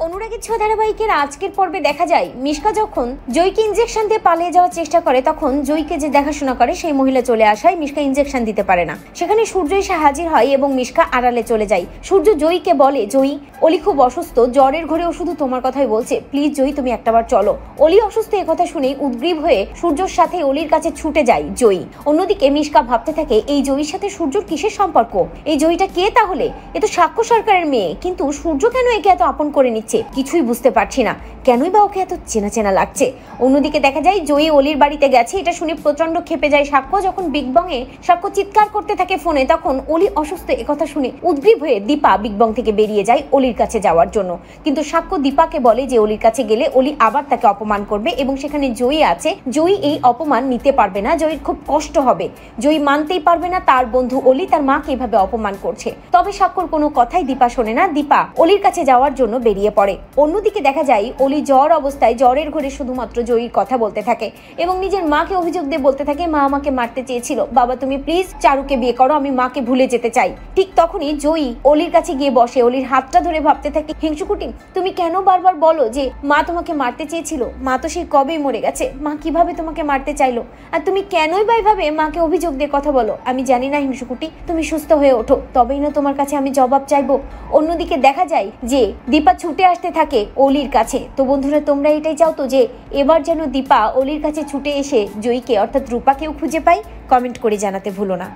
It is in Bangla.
অনুরাগের ছোঁয়া ধারাবাহিকের আজকের পর্বে দেখা যায় মিশকা যখন জয়কে ইনজেকশন দিয়ে পালিয়ে যাওয়ার চেষ্টা করে তখন জয়কে যে দেখাশোনা করে সেই মহিলা চলে আসায় মিশকা ইনজেকশন দিতে পারে না। সেখানে সূর্য এসে হাজির হয় এবং মিশকা আড়ালে চলে যায়। সূর্য জয়ীকে বলে, জয়ী, অলি খুব অসুস্থ, জ্বরের ঘরে ও শুধু তোমার কথাই বলছে, প্লিজ জয়ী তুমি একটাবার চলো। অলি অসুস্থ কথা শুনেই উদ্গ্রীব হয়ে সূর্যর সাথে অলির কাছে ছুটে যায় জয়ী। অন্যদিকে মিশকা ভাবতে থাকে এই জয়ীর সাথে সূর্যর কিসের সম্পর্ক, এই জয়ীটা কে তাহলে? এ তো সাক্ষ্য সরকারের মেয়ে, কিন্তু সূর্য কেন একে এত আপন করে নিচ্ছে কিছুই বুঝতে পারছি না, কেনই বা ওকে এত চেনা চেনা লাগছে। অন্যদিকে দেখা যায় জয়ী অলির বাড়িতে গেছে, এটা শুনে প্রচন্ড ক্ষেপে যায় সাক্ষ্য। যখন বিগ বং এ সাক্ষ্য চিৎকার করতে থাকে ফোনে তখন অলি অসুস্থ একথা শুনে উদ্গ্রীব হয়ে দীপা বিগ বং থেকে বেরিয়ে যায় অলির কাছে যাওয়ার জন্য। কিন্তু সাক্ষ্য দীপাকে বলে যে অলির কাছে গেলে অলি আবার তাকে অপমান করবে এবং সেখানে জয়ী আছে, জয়ী এই অপমান নিতে পারবে না, জয়ীর খুব কষ্ট হবে, জয়ী মানতেই পারবে না তার বন্ধু অলি তার মাকে এভাবে অপমান করছে। তবে সাক্ষ্যর কোনো কথাই দীপা শোনে না, দীপা অলির কাছে যাওয়ার জন্য বেরিয়ে পড়ে। অন্যদিকে দেখা যায় অলি জ্বর অবস্থায় জ্বরের ঘরে শুধুমাত্র জয়ীর কথা বলতে থাকে এবং নিজের মাকে অভিযোগ দিয়ে বলতে থাকে, মা আমাকে মারতে চেয়েছিল, বাবা তুমি প্লিজ চারুকে বিয়ে করো, আমি মাকে ভুলে যেতে চাই। ঠিক তখনই জয়ী অলির কাছে গিয়ে বসে, অলির হাতটা ধরে ভাবতে থাকে, হিংসুকুটি তুমি কেন বারবার বলো যে মা তোমাকে মারতে চেয়েছিল, মা তো সেই কবেই মরে গেছে, মা কিভাবে তোমাকে মারতে চাইলো, আর তুমি কেনই বা এইভাবে মাকে অভিযোগ দিয়ে কথা বলো? আমি জানি না হিংসুকুটি, তুমি সুস্থ হয়ে ওঠো, তবেই না তোমার কাছে আমি জবাব চাইবো। অন্যদিকে দেখা যায় যে দীপা ছুটে আসতে থাকে অলির কাছে। তো বন্ধুরা তোমরা এটাই চাও তো যে এবার যেন দীপা অলির কাছে ছুটে এসে জয়ীকে অর্থাৎ রূপাকেও খুঁজে পাই? কমেন্ট করে জানাতে ভুলো না।